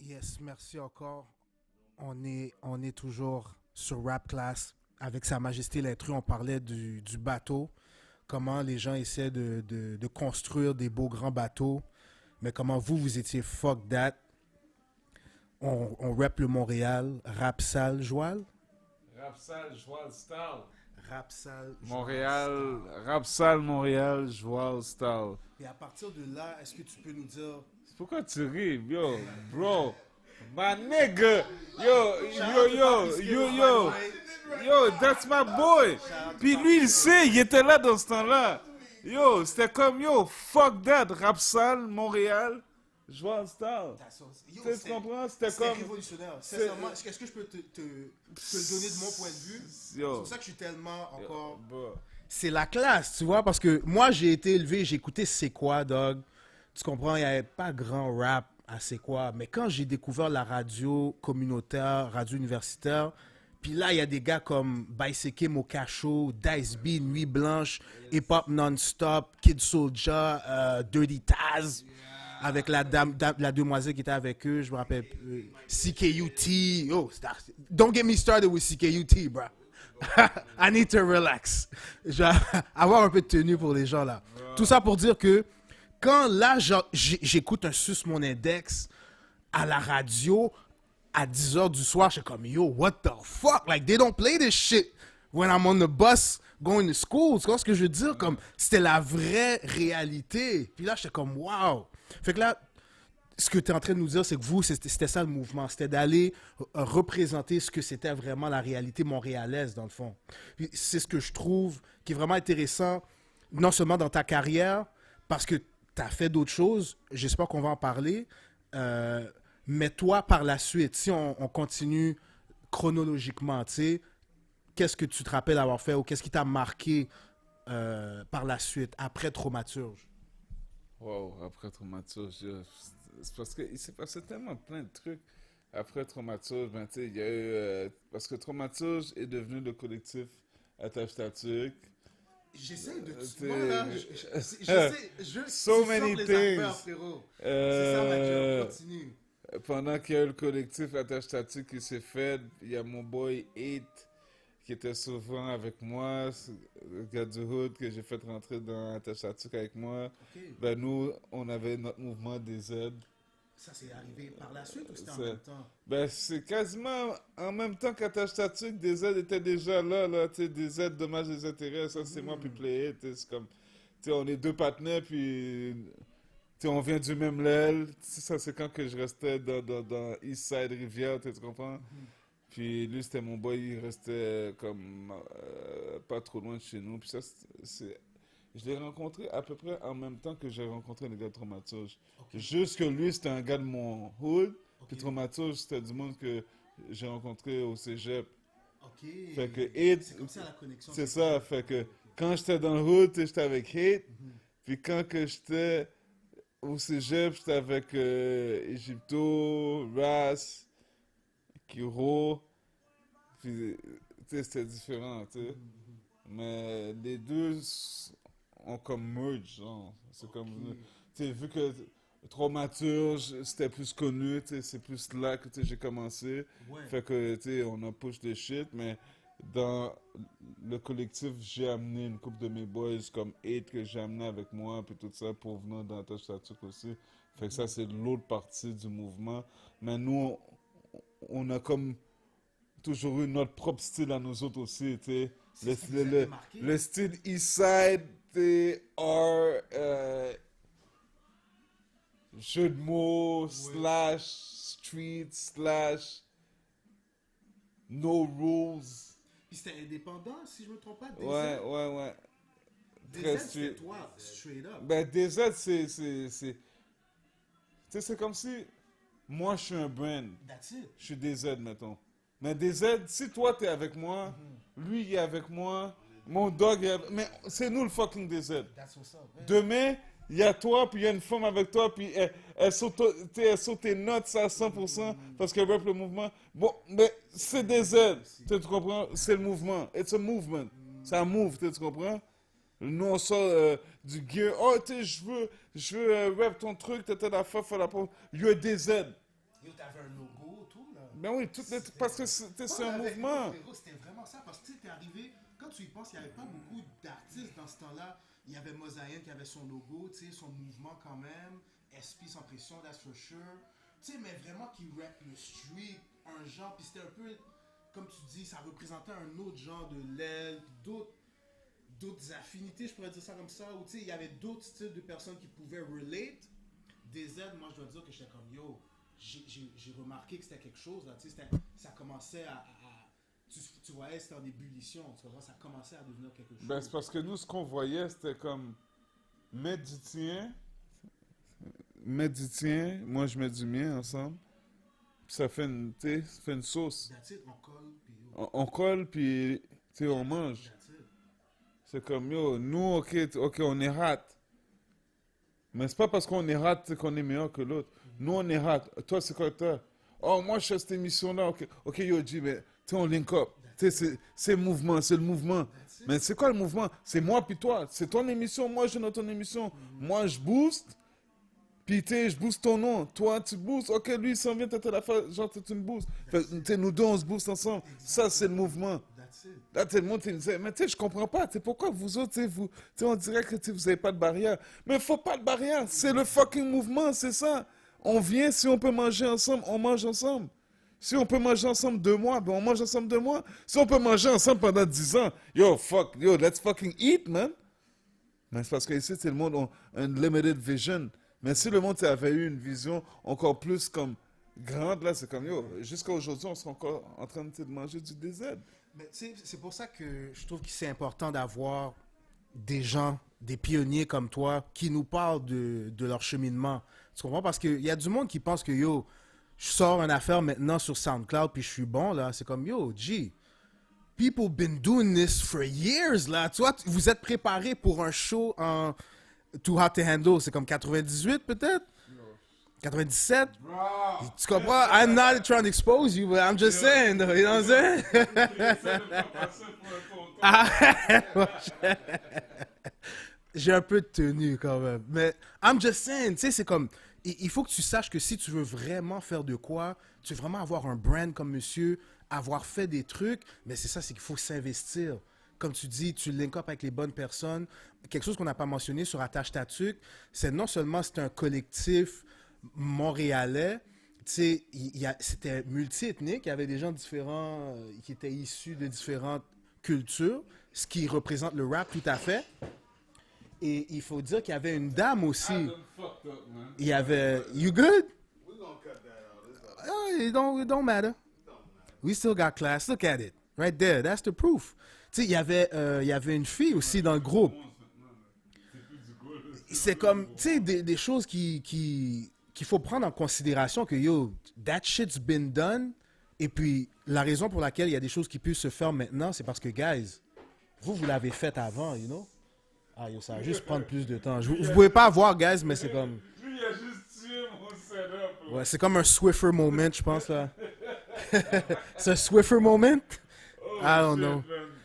Yes, merci encore. On est toujours sur Rap Class. Avec Sa Majesté l'Intrus, on parlait du bateau, comment les gens essaient de construire des beaux grands bateaux, mais comment vous étiez fuck that. On rap le Montréal, rap sale, Joal. Rapsal, Joal Style. Rap sale, Joal Montréal, style. Rapsal, Montréal, Joal Style. Et à partir de là, est-ce que tu peux nous dire. Pourquoi tu ris, yo, bro? My nigga, yo, that's my boy. Puis lui, il sait, il était là dans ce temps-là. Yo, c'était comme, yo, fuck that, Rapsal, Montréal, Joal Style. Tu comprends? C'était C'était comme, révolutionnaire. c'est- Sincèrement, est-ce que je peux te le donner de mon point de vue? C'est yo, pour ça que je suis tellement encore. bro. C'est la classe, tu vois, parce que moi, j'ai été élevé, j'ai écouté C'est quoi, dog. Tu comprends, il n'y avait pas grand rap à C'est quoi. Mais quand j'ai découvert la radio communautaire, radio universitaire, puis là, il y a des gars comme Baiseke Mokacho, Dice B, Nuit Blanche, Hip Hop Non-Stop, Kid Soulja, Dirty Taz, avec la demoiselle qui était avec eux, je me rappelle, CKUT. Oh, don't get me started with CKUT, bro. I need to relax. Je vais avoir un peu de tenue pour les gens là. Tout ça pour dire que quand là, j'écoute un sus mon index à la radio à 10h du soir, je suis comme yo, what the fuck? Like, they don't play this shit when I'm on the bus going to school. Tu vois ce que je veux dire? Comme, c'était la vraie réalité. Puis là, j'étais comme wow. Fait que là, ce que tu es en train de nous dire, c'est que vous, c'était ça le mouvement. C'était d'aller représenter ce que c'était vraiment la réalité montréalaise, dans le fond. Puis c'est ce que je trouve qui est vraiment intéressant, non seulement dans ta carrière, parce que tu as fait d'autres choses, j'espère qu'on va en parler, mais toi, par la suite, si on continue chronologiquement, tu sais, qu'est-ce que tu te rappelles avoir fait ou qu'est-ce qui t'a marqué par la suite, après Traumaturge? Wow, après Traumaturge, c'est parce qu'il s'est passé tellement plein de trucs. Après Traumaturge, ben, tu sais, il y a eu. Parce que Traumaturge est devenu le collectif Attache Tatuc. J'essaie de... t'sais, Moi, là, So tu many sors les things. affaires, frérot. C'est ça, ma job. Continue. Pendant qu'il y a eu le collectif Attache Tatuc qui s'est fait, il y a mon boy 8 qui était souvent avec moi, le gars du Hood que j'ai fait rentrer dans Attache Tatuc avec moi. OK. Ben nous, on avait notre mouvement des aides. Ça, c'est arrivé par la suite ou c'était en C'est- même temps? Ben, c'est quasiment en même temps qu'Attache Tatuc, des aides étaient déjà là, tu sais, des aides, dommages des intérêts, ça c'est moi, puis Play It, c'est comme, tu sais, on est deux partenaires, puis, tu sais, on vient du même l'aile, tu sais, ça c'est quand que je restais dans East Side Rivière, tu sais, tu comprends? Puis lui, c'était mon boy, il restait comme pas trop loin de chez nous, puis ça, je l'ai rencontré à peu près en même temps que j'ai rencontré le gars de Traumaturge. OK. Juste que lui, c'était un gars de mon hood, puis OK. Traumaturge, c'était du monde que j'ai rencontré au cégep. OK. Fait que Hit, C'est comme ça la connexion. c'est s'est ça, faite. fait que OK. quand j'étais dans le hood, tu sais, j'étais avec Hit, Mhm. puis quand que j'étais au cégep, j'étais avec Egypto, Ras, Kiro, puis tu sais, c'était différent, tu sais. Mais les deux ont comme merge, genre. C'est comme, tu sais, vu que Traumaturge, c'était plus connu, tu sais, c'est plus là que tu sais, j'ai commencé. Ouais. Fait que, tu sais, on a push des shit, mais dans le collectif, j'ai amené une couple de mes boys comme 8 que j'ai amené avec moi, puis tout ça, pour venir dans Touch Tattoo aussi. Fait que ça, c'est l'autre partie du mouvement. Mais nous, on a comme toujours eu notre propre style à nous autres aussi, tu sais. C'est ce qui vous a démarqué? Le style Eastside, jeu de mots, slash, street, slash, no rules. Puis c'était indépendant, si je me trompe pas. DZ. Ouais. DZ, Très c'était street. toi, straight up. Ben, DZ, tu sais, c'est comme si moi, je suis un brand. That's it. Je suis DZ, mettons. Mais DZ, si toi, t'es avec moi, lui, il est avec moi, mon dog est avec... Mais c'est nous, le fucking DZ. That's what's up. Ouais. Demain, il y a toi, puis il y a une femme avec toi, puis elle saute, elle saute tes notes à 100% parce qu'elle rap le mouvement. Bon, mais c'est des aides, tu comprends? C'est le mouvement. It's a movement. C'est un move, tu comprends? Nous, on sort du gear. Oh, tu sais, je veux rap ton truc, t'étais la fois, la pauvre. You're des aides. Yo, t'avais un logo, tout, là. Ben oui, parce que c'est un mouvement. C'était vraiment ça, parce que tu sais, t'es arrivé, quand tu y penses, il n'y avait pas beaucoup d'artistes dans ce temps-là. Il y avait Mosaïen qui avait son logo, tu sais, son mouvement quand même. SP sans pression, that's for sure. Tu sais, mais vraiment qui rap le street, un genre, puis c'était un peu, comme tu dis, ça représentait un autre genre de l'aile, d'autres affinités, je pourrais dire ça comme ça, où tu sais, il y avait d'autres styles de personnes qui pouvaient relate. Des aides, moi je dois dire que j'étais comme yo, j'ai remarqué que c'était quelque chose, là, tu sais, ça commençait tu voyais, c'était en ébullition, tu vois, ça commençait à devenir quelque chose. Ben, c'est parce que nous, ce qu'on voyait, c'était comme mettre du tien, moi je mets du mien ensemble, puis ça fait ça fait une sauce. That's it, on colle, puis yo, On colle, puis on mange. that's it. C'est comme yo, nous, ok, on est hot. Mais c'est pas parce qu'on est hot qu'on est meilleur que l'autre. Nous, on est hot. Toi, c'est quoi toi? Oh, moi, je fais cette émission-là. Ok, yo, G, mais tu sais, on link up. Tu sais, c'est le mouvement, c'est le mouvement. Mais c'est quoi le mouvement? C'est moi puis toi. C'est ton émission, moi, je note ton émission. Moi, je booste. Puis, tu sais, je booste ton nom. Toi, tu boostes. Ok, lui, il s'en vient, t'as la fois, genre, tu me boostes. Tu sais, nous deux, on se booste ensemble. Ça, c'est le mouvement. That's it. Là, tout le monde disait, mais tu sais, je comprends pas. Tu sais, pourquoi vous autres, on dirait que vous avez pas de barrière. Mais faut pas de barrière. C'est le fucking mouvement, c'est ça. On vient, si on peut manger ensemble, on mange ensemble. Si on peut manger ensemble 2 mois, ben on mange ensemble 2 mois. Si on peut manger ensemble pendant 10 ans, yo, let's fucking eat, man. Mais c'est parce que ici, c'est le monde a une limited vision. Mais si le monde avait eu une vision encore plus comme grande, là, c'est comme, yo, jusqu'à aujourd'hui, on serait encore en train de manger du DZ. Mais tu sais, c'est pour ça que je trouve que c'est important d'avoir des gens, des pionniers comme toi, qui nous parlent de leur cheminement. Tu comprends? Parce qu'il y a du monde qui pense que, yo, je sors une affaire maintenant sur SoundCloud puis je suis bon, là. C'est comme, yo, G, people been doing this for years, là. Tu vois, vous êtes préparé pour un show en Too Hot to Handle. C'est comme 98, peut-être? 97? Bro. Tu comprends? I'm not trying to expose you, but I'm just saying, though, you know what I'm saying? J'ai un peu de tenue quand même. Mais I'm just saying, tu sais, c'est comme, il faut que tu saches que si tu veux vraiment faire de quoi, tu veux vraiment avoir un brand comme monsieur, avoir fait des trucs, mais c'est ça, c'est qu'il faut s'investir. Comme tu dis, tu link up avec les bonnes personnes. Quelque chose qu'on n'a pas mentionné sur Attache Tatuc, c'est non seulement c'est un collectif montréalais, tu sais, c'était multi-ethnique, il y avait des gens différents qui étaient issus de différentes cultures, ce qui représente le rap tout à fait. Et il faut dire qu'il y avait une dame aussi. Il y avait... You good? We're gonna cut that out. Oh, it don't matter. We still got class. Look at it. Right there. That's the proof. Tu sais, il y avait une fille aussi dans le groupe. C'est comme, tu sais, des choses qu'il faut prendre en considération que, yo, that shit's been done. Et puis, la raison pour laquelle il y a des choses qui peuvent se faire maintenant, c'est parce que, guys, vous l'avez fait avant, you know? Ah, yo, ça va juste prendre plus de temps. Vous pouvez pas voir, guys, mais c'est comme... Lui, il a juste tué mon setup. Ouais, c'est comme un Swiffer moment, je pense, là. C'est un Swiffer moment? I don't know.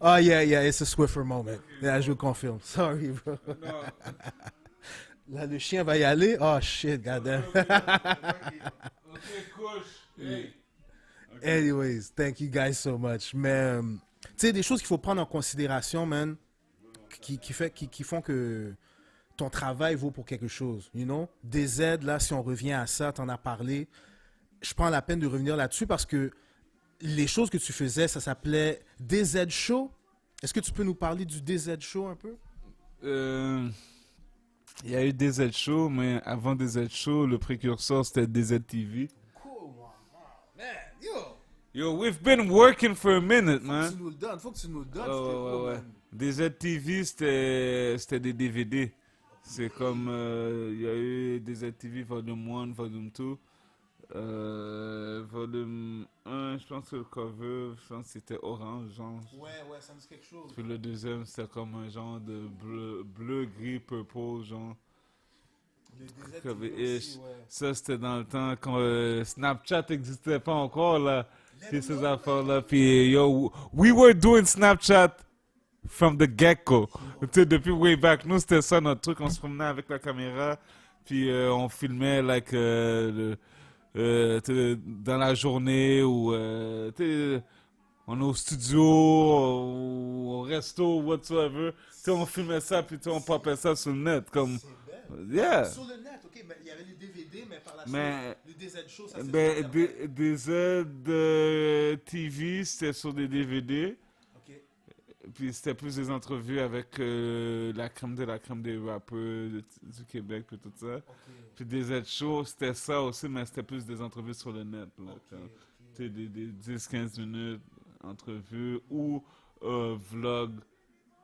Oh, yeah, it's a Swiffer moment. Yeah, je vous confirme. Sorry, bro. Non. Là, le chien va y aller. Oh, shit, goddamn. Ok, couche. Hey. Anyways, thank you guys so much. Mais, tu sais, des choses qu'il faut prendre en considération, man, qui font que ton travail vaut pour quelque chose, you know? Des aides, là, si on revient à ça, t'en as parlé. Je prends la peine de revenir là-dessus parce que les choses que tu faisais, ça s'appelait DZ Show. Est-ce que tu peux nous parler du DZ Show un peu? Il y a eu DZ Show, mais avant DZ Show, le précurseur, c'était DZ TV. Cool, man. Yo! Yo, we've been working for a minute, man. Faut que tu nous le donnes. Ouais. DZ TV, c'était des DVD. C'est comme, il y a eu DZ TV Volume 1, Volume 2. Volume 1, je pense que le cover, je pense que c'était orange, genre. Ouais, ça me dit quelque chose. Puis le deuxième, c'était comme un genre de bleu, gris, purple, genre. Le DZ Cover TV ish. aussi, ouais. Ça, c'était dans le temps quand Snapchat n'existait pas encore, là. Puis ces affaires-là. Puis, yo, we were doing Snapchat from the get-go. Tu sais, depuis way back. Nous, c'était ça notre truc. On se promenait avec la caméra. Puis, on filmait, like, dans la journée ou on est au studio ou au resto, whatsoever. On filmait ça puis on popait ça sur le net. Comme, yeah. Sur le net, ok, mais il y avait les DVD, mais par la suite, Mais, le DZ Show, ça c'est ben, sur Internet. des TV, c'était sur des DVD. Ok, Puis c'était plus des entrevues avec la crème de la crème des rappeurs du Québec et tout ça. ok, Puis des Z-shows, c'était ça aussi, mais c'était plus des entrevues sur le net. Là, ok, comme, ok. tu sais, des 10-15 minutes entrevues ou vlog.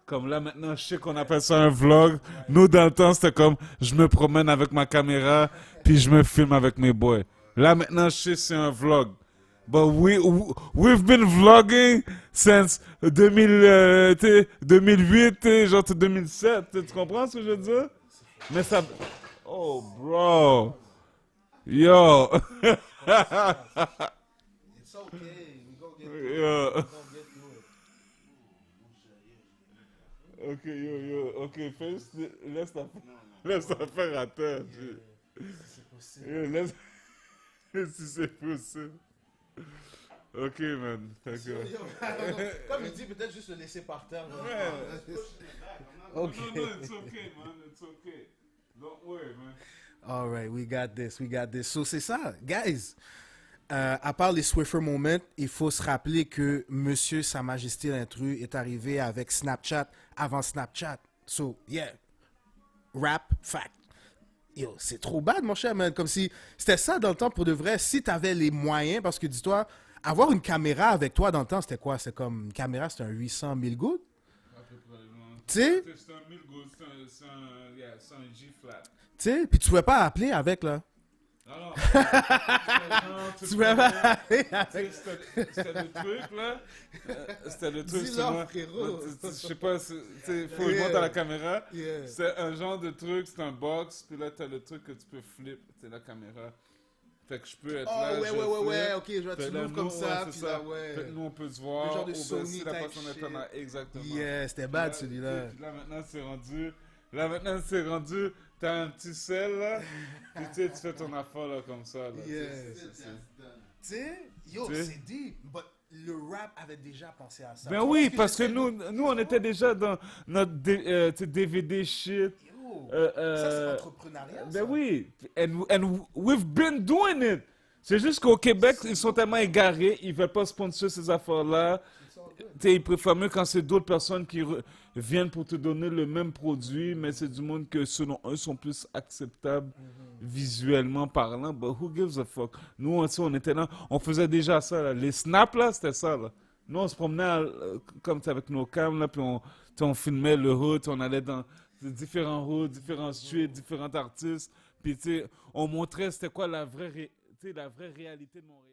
Comme là maintenant, je sais qu'on appelle ça un vlog. Nous, dans le temps, c'était comme je me promène avec ma caméra, puis je me filme avec mes boys. Là maintenant, je sais que c'est un vlog. But we've been vlogging since 2008, genre 2007. Tu comprends ce que je veux dire? Mais ça. Oh, bro. Yo. It's okay, we go get Yo. we go get through it. Ok, yo. Ok, laisse ta faire à terre. C'est possible. Yo, laisse. Si c'est possible. Ok, man. D'accord. Comme il dit, peut-être juste le laisser par terre. là. Ouais. Ok. No, it's okay, man. It's okay. Don't worry, man. All right, we got this, we got this. So, c'est ça, guys. À part les Swiffer Moments, il faut se rappeler que Monsieur Sa Majesté l'Intrus est arrivé avec Snapchat avant Snapchat. So, yeah. Rap, fact. Yo, c'est trop bad, mon cher, man. Comme si c'était ça dans le temps pour de vrai. Si t'avais les moyens, parce que dis-toi, avoir une caméra avec toi dans le temps, c'était quoi? C'est comme une caméra, c'était un 800 000 gouttes. À peu près, man. Tu sais? C'est un 1000 goals, c'est un G-flat. Tu sais? Puis tu pouvais pas appeler avec, là. Non. Tu pouvais pas appeler Tu avec. sais, c'était le truc, là. C'était le truc, Dis-leur, moi. frérot. Je sais pas, il faut que je monte à la caméra. Yeah. C'est un genre de truc, c'est un box, puis là, t'as le truc que tu peux flip, c'est la caméra. Fait que je peux être là, Oh, ouais, je ouais, flip. ok, je vois, Fait tu là, l'ouvres comme nous, ça, c'est puis ça. là, ouais. Fait que nous, on peut se voir. Le genre de ou ben, Sony si la type personne est en shit. exactement. Yeah, c'était Puis bad, là, celui-là. Puis là, maintenant, c'est rendu. Là, maintenant, c'est rendu. T'as un petit sel, là. Puis tu sais, tu fais ton affaire, là, comme ça. Là. Yeah. C'est- Tu sais, yo, Tu sais. c'est deep, but le rap avait déjà pensé à ça. Ben Tu vois oui, ce parce que j'essaie de- nous, on était déjà dans notre tu sais, DVD shit. Yo, Euh, ça, c'est euh, entrepreneuriat, Ben ça. oui, and we've been doing it. C'est juste qu'au Québec, ils sont tellement égarés, ils veulent pas sponsor ces affaires-là. Tu sais, ils préfèrent mieux quand c'est d'autres personnes qui viennent pour te donner le même produit, mais c'est du monde que selon eux sont plus acceptables visuellement parlant. But who gives a fuck? Nous, on était là, on faisait déjà ça. Là. Les snaps, là, c'était ça. Là. Nous, on se promenait comme ça, avec nos cams, là, puis tu sais, on filmait le hood, on allait dans différents hoods, différents streets, différents artistes. Puis, tu sais, on montrait c'était quoi la vraie réalité de Montréal.